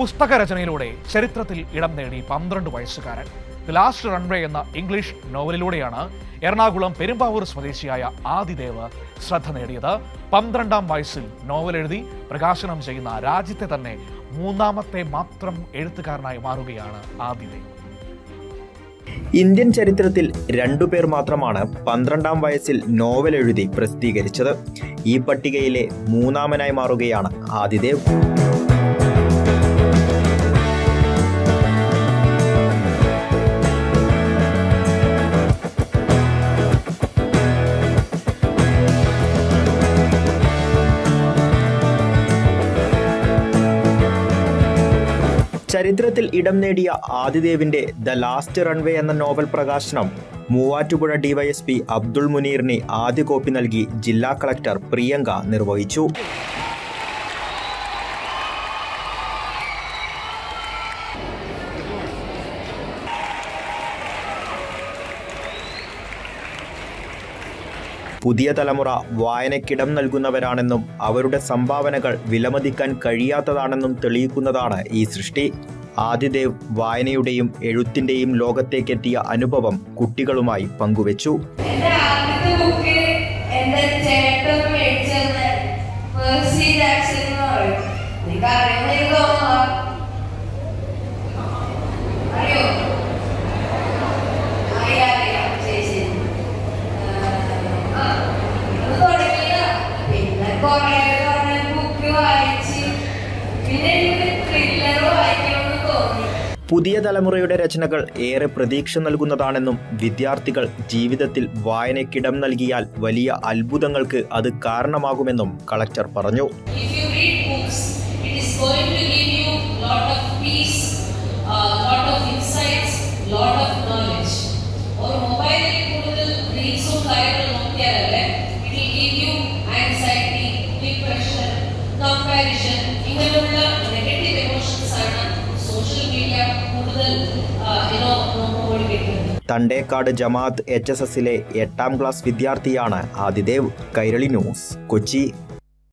പുസ്തക രചനയിലൂടെ ചരിത്രത്തിൽ ഇടം നേടി 12 വയസ്സുകാരൻ. ദി ലാസ്റ്റ് റൺവേ എന്ന ഇംഗ്ലീഷ് നോവലിലൂടെയാണ് എറണാകുളം പെരുമ്പാവൂർ സ്വദേശിയായ ആദിദേവ് ശ്രദ്ധ നേടിയത്. 12-ാം വയസ്സിൽ നോവൽ എഴുതി പ്രകാശനം ചെയ്യുന്ന രാജ്യത്തെ തന്നെ 3ാമത്തെ മാത്രം എഴുത്തുകാരനായി മാറുകയാണ് ആദിദേവ്. ഇന്ത്യൻ ചരിത്രത്തിൽ 2 പേർ മാത്രമാണ് 12-ാം വയസ്സിൽ നോവൽ എഴുതി പ്രസിദ്ധീകരിച്ചത്. ഈ പട്ടികയിലെ 3ാമനായി മാറുകയാണ് ആദിദേവ്. ചരിത്രത്തിൽ ഇടം നേടിയ ആദിദേവിന്റെ ദ ലാസ്റ്റ് റൺവേ എന്ന നോവൽ പ്രകാശനം മൂവാറ്റുപുഴ ഡിവൈഎസ്പി അബ്ദുൾ മുനീറിന് ആദ്യ കോപ്പി നൽകി ജില്ലാ കളക്ടർ പ്രിയങ്ക നിർവഹിച്ചു. പുതിയ തലമുറ വായനയ്ക്കിടം നൽകുന്നവരാണെന്നും അവരുടെ സംഭാവനകൾ വിലമതിക്കാൻ കഴിയാത്തതാണെന്നും തെളിയിക്കുന്നതാണ് ഈ സൃഷ്ടി. ആദിദേവ് വായനയുടെയും എഴുത്തിന്റെയും ലോകത്തേക്കെത്തിയ അനുഭവം കുട്ടികളുമായി പങ്കുവച്ചു. പുതിയ തലമുറയുടെ രചനകൾ ഏറെ പ്രതീക്ഷ നൽകുന്നതാണെന്നും വിദ്യാർത്ഥികൾ ജീവിതത്തിൽ വായനയ്ക്കിടം നൽകിയാൽ വലിയ അത്ഭുതങ്ങൾക്ക് അത് കാരണമാകുമെന്നും കളക്ടർ പറഞ്ഞു. തണ്ടേക്കാട് ജമാഅത്ത് HSSലെ 8ാം ക്ലാസ് വിദ്യാർത്ഥിയാണ് ആദിദേവ്. കൈരളി ന്യൂസ്, കൊച്ചി.